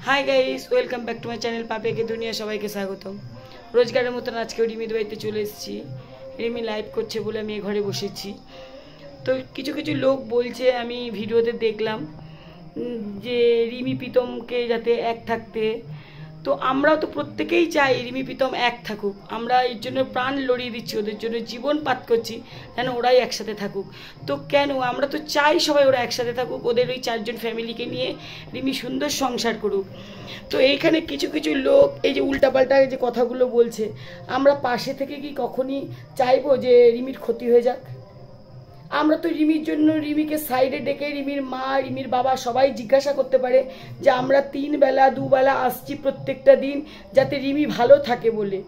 High guys, welcome back to my channel পাপিয়াকে দুনিয়া। সবাইকে স্বাগতম। রোজগারের মতন আজকেও রিমির বাড়িতে চলে এসেছি। রিমি লাইভ করছে বলে আমি ঘরে বসেছি। তো কিছু কিছু লোক বলছে, আমি ভিডিওতে দেখলাম যে রিমি প্রীতমকে যাতে এক থাকতে। তো আমরাও তো প্রত্যেকেই চাই রিমি প্রীতম এক থাকুক। আমরা এর জন্য প্রাণ লড়িয়ে দিচ্ছি, ওদের জন্য জীবন পাত করছি যেন ওরাই একসাথে থাকুক। তো কেন, আমরা তো চাই সবাই ওরা একসাথে থাকুক, ওদের ওই 4 জন ফ্যামিলিকে নিয়ে রিমি সুন্দর সংসার করুক। তো এইখানে কিছু কিছু লোক এই যে উল্টাপাল্টা যে কথাগুলো বলছে, আমরা পাশে থেকে কি কখনই চাইবো যে রিমির ক্ষতি হয়ে যাক? আমরা তো রিমির জন্য রিমিকে সাইডে ডেকে রিমির মা, রিমির বাবা সবাই জিজ্ঞাসা করতে পারে যে আমরা 3 বেলা 2 বেলা আসছি প্রত্যেকটা দিন যাতে রিমি ভালো থাকে বলে।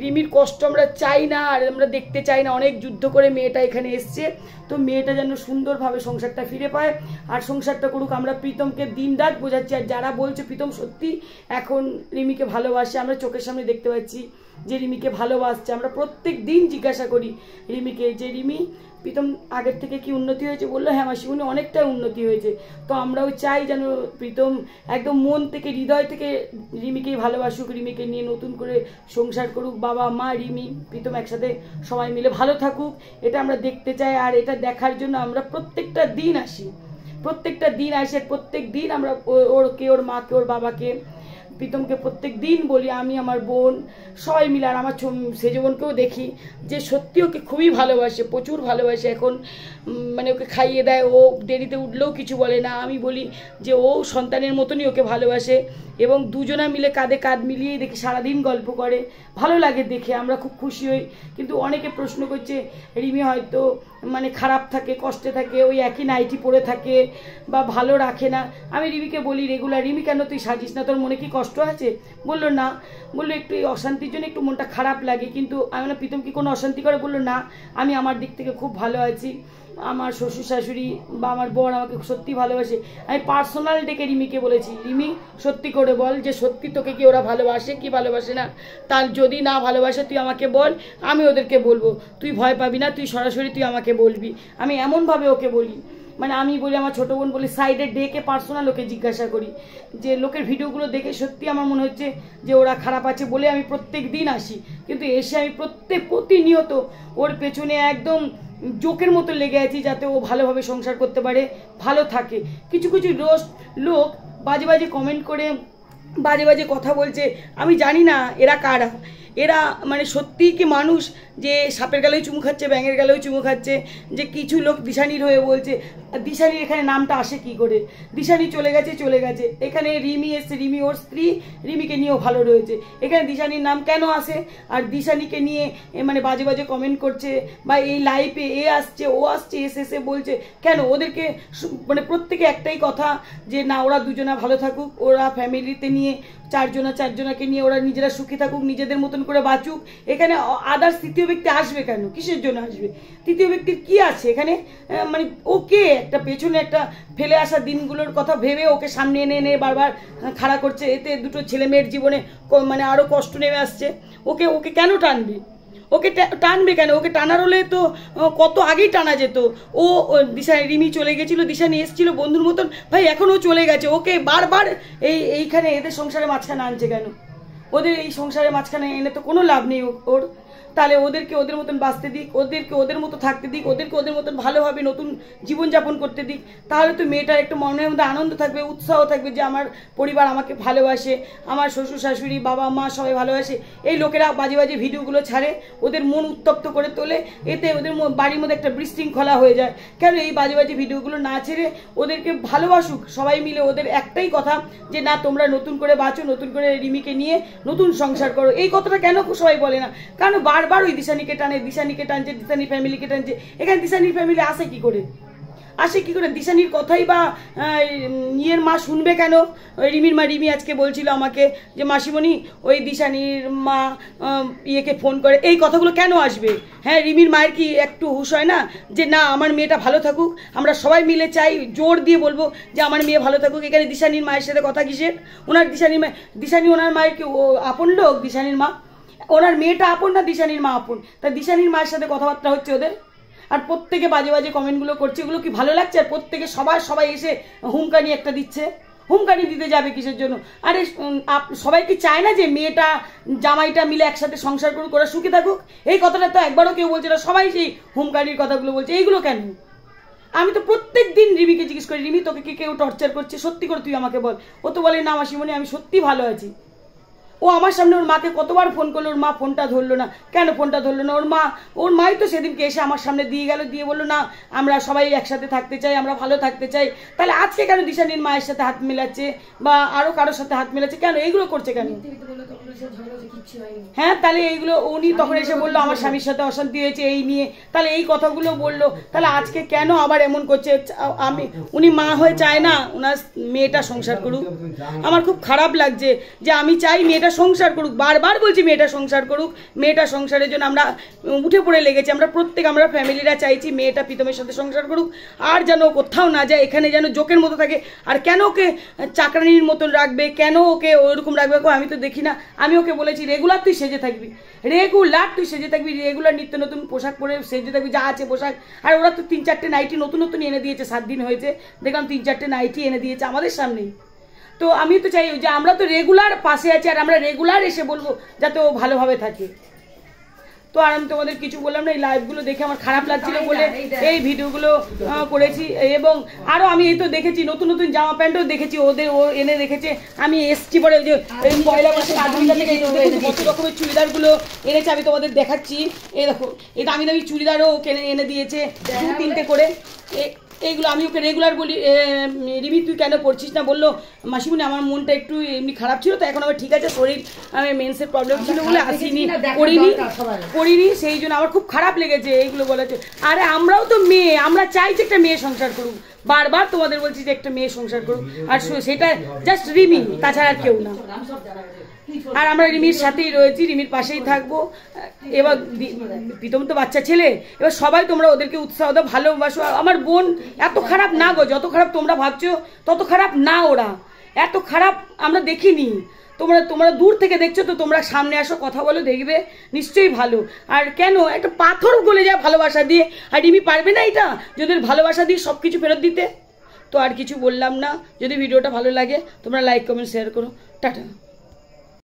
রিমির কষ্ট আমরা চাই না, আর আমরা দেখতে চাই না। অনেক যুদ্ধ করে মেয়েটা এখানে এসছে, তো মেয়েটা যেন সুন্দরভাবে সংসারটা ফিরে পায় আর সংসারটা করুক। আমরা প্রীতমকে দিন রাত বোঝাচ্ছি, আর যারা বলছে প্রীতম সত্যি এখন রিমিকে ভালোবাসে, আমরা চোখের সামনে দেখতে পাচ্ছি যে রিমিকে ভালোবাসছে। আমরা প্রত্যেক দিন জিজ্ঞাসা করি রিমিকে যে রিমি প্রীতম আগের থেকে কি উন্নতি হয়েছে? বললো হ্যাঁ মাসিমণি, অনেকটাই উন্নতি হয়েছে। তো আমরাও চাই যেন প্রীতম একদম মন থেকে হৃদয় থেকে রিমিকেই ভালোবাসুক, রিমিকে নিয়ে নতুন করে সংসার করুক। বাবা মা রিমি প্রীতম একসাথে সবাই মিলে ভালো থাকুক, এটা আমরা দেখতে চাই। আর এটা দেখার জন্য আমরা প্রত্যেকটা দিন আসি, প্রত্যেক দিন আমরা ওর মাকে, ওর বাবাকে, প্রীতমকে প্রত্যেক দিন বলি। আমি, আমার বোন সবাই মিলে, আর আমার সেজ বোনকেও দেখি যে সত্যি ওকে খুবই ভালোবাসে, প্রচুর ভালোবাসে। এখন মানে ওকে খাইয়ে দেয়, ও দেরিতে উঠলেও কিছু বলে না। আমি বলি যে ও সন্তানের মতনই ওকে ভালোবাসে, এবং দুজনা মিলে কাঁধে কাঁধ মিলিয়ে দেখি সারাদিন গল্প করে, ভালো লাগে দেখে, আমরা খুব খুশি হই। কিন্তু অনেকে প্রশ্ন করছে রিমি হয়তো মানে খারাপ থাকে, কষ্টে থাকে, ওই একই নাইটি পরে থাকে বা ভালো রাখে না। আমি রিমিকে বলি রেগুলার, রিমি কেন তুই সাজিস না, তোর মনে কি কষ্ট আছে? বললো না। বললো একটু অশান্তির জন্য একটু মনটা খারাপ লাগে। কিন্তু আমি না, প্রীতম কি কোনো অশান্তি করে? বললো না, আমি আমার দিক থেকে খুব ভালো আছি। আমার শ্বশুর শাশুড়ি বা আমার বর আমাকে সত্যি ভালোবাসে। আমি পার্সোনাল ডেকে রিমিকে বলেছি, রিমি সত্যি করে বল যে সত্যি তোকে কি ওরা ভালোবাসে কি ভালোবাসে না? তার যদি না ভালোবাসে তুই আমাকে বল, আমি ওদেরকে বলবো। তুই ভয় পাবি না, তুই সরাসরি তুই আমাকে বলবি। আমি এমনভাবে ওকে বলি, মানে আমি বলি, আমার ছোটো বোন বলি, সাইডে ডেকে পার্সোনাল ওকে জিজ্ঞাসা করি যে লোকের ভিডিওগুলো দেখে সত্যি আমার মনে হচ্ছে যে ওরা খারাপ আছে বলে আমি প্রত্যেক দিন আসি। কিন্তু এসে আমি প্রতিনিয়ত ওর পেছনে একদম জোকের মতো লেগে আছি যাতে ও ভালোভাবে সংসার করতে পারে, ভালো থাকে। কিছু কিছু লোক বাজে বাজে কমেন্ট করে বাজে বাজে কথা বলছে, আমি জানি না এরা কারা। এরা মানে সত্যিই কি মানুষ যে সাপের গালেও চুমু খাচ্ছে, ব্যাঙের গালেও চুমু খাচ্ছে? যে কিছু লোক দিশানির হয়ে বলছে, দিশানির এখানে নামটা আসে কি করে? দিশানি চলে গেছে, এখানে রিমি এসছে, রিমি ওর স্ত্রী, রিমিকে নিয়েও ভালো রয়েছে, এখানে দিশানির নাম কেন আসে? আর দিশানিকে নিয়ে মানে বাজে বাজে কমেন্ট করছে, বা এই লাইফে এ আসছে ও আসছে এসে বলছে কেন? ওদেরকে মানে প্রত্যেকে একটাই কথা যে না, ওরা দুজনা ভালো থাকুক, ওরা ফ্যামিলিতে নিয়ে চারজনাকে নিয়ে ওরা নিজেরা সুখী থাকুক, নিজেদের মতন করে বাঁচুক। এখানে আদার্স তৃতীয় ব্যক্তি আসবে কেন? কিসের জন্য আসবে? তৃতীয় ব্যক্তির কি আছে এখানে? মানে ওকে একটা পেছনে একটা ফেলে আসা দিনগুলোর কথা ভেবে ওকে সামনে এনে বারবার খাড়া করছে। এতে দুটো ছেলে মেয়ের জীবনে মানে আরো কষ্ট নেমে আসছে। ওকে কেন টানবে? ওকে টানবে কেন? ওকে টানার হলে তো কত আগেই টানা যেত। ও রিমি চলে গেছিল, দিশানি এসেছিল বন্ধুর মতন, ভাই এখন ও চলে গেছে, ওকে বারবার এইখানে এদের সংসারে মাঝখানে আনছে কেন? ওদের এই সংসারে মাঝখানে এনে তো কোনো লাভ নেই ওর। তাহলে ওদেরকে ওদের মতন বাঁচতে দিক, ওদেরকে ওদের মতো থাকতে দিক, ওদেরকে ওদের মতন ভালোভাবে নতুন জীবনযাপন করতে দিক। তাহলে তো মেয়েটার একটু মনের মধ্যে আনন্দ থাকবে, উৎসাহ থাকবে যে আমার পরিবার আমাকে ভালোবাসে, আমার শ্বশুর শাশুড়ি বাবা মা সবাই ভালোবাসে। এই লোকেরা বাজে বাজে ভিডিওগুলো ছাড়ে, ওদের মন উত্তপ্ত করে তোলে, এতে ওদের বাড়ির মধ্যে একটা বিশৃঙ্খলা হয়ে যায়। কেন এই বাজে বাজে ভিডিওগুলো না ছেড়ে ওদেরকে ভালোবাসুক সবাই মিলে? ওদের একটাই কথা যে না, তোমরা নতুন করে বাঁচো, নতুন করে রিমিকে নিয়ে নতুন সংসার করো। এই কথাটা কেন সবাই বলে না? কারণ বারবার ওই দিশানিকে টানছে, দিশানির ফ্যামিলিকে টানছে। এখানে দিশানির ফ্যামিলি আসে কি করে? দিশানির কথাই বা ইয়ের মা শুনবে কেন? রিমির মা, রিমি আজকে বলছিল আমাকে যে মাসিমণি ওই দিশানির মা ইয়েকে ফোন করে, এই কথাগুলো কেন আসবে? হ্যাঁ, রিমির মায়ের কি একটু হুঁশ হয় না যে না, আমার মেয়েটা ভালো থাকুক, আমরা সবাই মিলে চাই, জোর দিয়ে বলবো যে আমার মেয়ে ভালো থাকুক। এখানে দিশানির মায়ের সাথে কথা কিসের? দিশানি ওনার মায়ের কি আপন লোক? দিশানির মা, ওনার মেয়েটা আপন না দিশানির মা আপন? তা দিশানির মায়ের সাথে কথাবার্তা হচ্ছে ওদের। আর প্রত্যেকে বাজে বাজে কমেন্টগুলো করছে, এগুলো কি ভালো লাগছে? আর প্রত্যেকে সবাই এসে হুমকানি একটা দিচ্ছে, হুমকানি দিতে যাবে কিসের জন্য? আরে সবাই কি চায় না যে মেয়েটা জামাইটা মিলে একসাথে সংসার করুক, ওরা সুখে থাকুক? এই কথাটা তো একবারও কেউ বলছে না, সবাই সেই হুমকানির কথাগুলো বলছে। এইগুলো কেন? আমি তো প্রত্যেক দিন রিমিকে জিজ্ঞেস করি, রিমি তোকে কি কেউ টর্চার করছে? সত্যি করে তুই আমাকে বল। ও তো বলে না মাসিমণি আমি সত্যি ভালো আছি। ও আমার সামনে ওর মাকে কতবার ফোন করলো, ওর মা ফোনটা ধরলো না। কেন ফোনটা ধরলো না? ওর মাই তো সেদিনকে এসে আমার সামনে দিয়ে গেল, দিয়ে বললো না আমরা সবাই একসাথে থাকতে চাই, আমরা ভালো থাকতে চাই। তাহলে আজকে কেন দিশানির মায়ের সাথে হাত মেলাচ্ছে বা আরো কারোর সাথে হাত মেলাচ্ছে? কেন এইগুলো করছে কেন? হ্যাঁ, তাহলে এইগুলো উনি তখন এসে বললো আমার স্বামীর সাথে অশান্তি হয়েছে এই নিয়ে, তাহলে এই কথাগুলো বললো। তাহলে আজকে কেন আবার এমন করছে? উনি মা হয়ে চায় না ওনার মেয়েটা সংসার করুক? আমার খুব খারাপ লাগছে যে আমি চাই মেয়েটা সংসার করুক, বারবার বলছি মেয়েটা সংসার করুক। মেয়েটা সংসারের জন্য আমরা উঠে পড়ে লেগেছি, আমরা ফ্যামিলিরা চাইছি মেয়েটা প্রীতমের সাথে সংসার করুক, আর যেন কোথাও না যায়, এখানে যেন জোকের মতো থাকে। আর কেন ওকে চাকরানির মতন রাখবে, কেন ওকে ওইরকম রাখবে? আমি তো দেখি না। আমি ওকে বলেছি রেগুলার তুই সেজে থাকবি, রেগুলার নিত্য নতুন পোশাক পরে সেজে থাকবি, যা আছে পোশাক। আর ওরা তো 3-4টে নাইটি নতুন নতুন এনে দিয়েছে, 7 দিন হয়েছে দেখলাম 3-4টে নাইটি এনে দিয়েছে আমাদের সামনেই। তো আমি তো চাই যে আমরা তো রেগুলার পাশে আছি, আর আমরা রেগুলার এসে বলবো যাতে ও ভালোভাবে থাকে। তো আর আমি তোমাদের কিছু বললাম না, এই লাইভগুলো দেখে আমার খারাপ লাগছিল বলে এই ভিডিওগুলো করেছি। এবং আরও আমি এই তো দেখেছি নতুন নতুন জামা প্যান্টও দেখেছি, ও এনে রেখেছে। আমি এসছি পরে ওই যে পয়লা মাসে আধুনিকা থেকে কত রকমের চুড়িদারগুলো এনেছে, আমি তোমাদের দেখাচ্ছি। এই দেখো এই দামি দামি চুড়িদারও এনে দিয়েছে 2-3টে করে। এইগুলো আমি ওকে রেগুলার বলি রিমি তুই কেন পড়ছিস না? বললো মাসিমণি আমার মনটা একটু এমনি খারাপ ছিল, তো এখন আমার ঠিক আছে, শরীর আমি মেন্সের প্রবলেম ছিল বলে আসিনি, পড়িনি, সেই জন্য আমার খুব খারাপ লেগেছে এইগুলো বলেছে। আরে আমরাও তো মেয়ে, আমরা চাই যে একটা মেয়ে সংসার করুক, বারবার তোমাদের বলছি যে একটা মেয়ে সংসার করুক, আর সেটা জাস্ট রিমি, তাছাড়া আর কেউ না। আর আমরা রিমির সাথেই রয়েছি, রিমির পাশেই থাকবো। এবার প্রীতম তো বাচ্চা ছেলে, এবার সবাই তোমরা ওদেরকে উৎসাহ দাও, ভালোবাসো। আমার বোন এত খারাপ না গো, যত খারাপ তোমরা ভাবছো তত খারাপ না, ওরা এত খারাপ আমরা দেখিনি। তোমরা দূর থেকে দেখছো, তো তোমরা সামনে আসো, কথা বলো, দেখবে নিশ্চয়ই ভালো। আর কেন একটা পাথর গলে যায় ভালোবাসা দিয়ে? আর রিমি পারবে না এটা, যদি ভালোবাসা দিয়ে সব কিছু ফেরত দিতে? তো আর কিছু বললাম না। যদি ভিডিওটা ভালো লাগে তোমরা লাইক কমেন্ট শেয়ার করো। টাটা।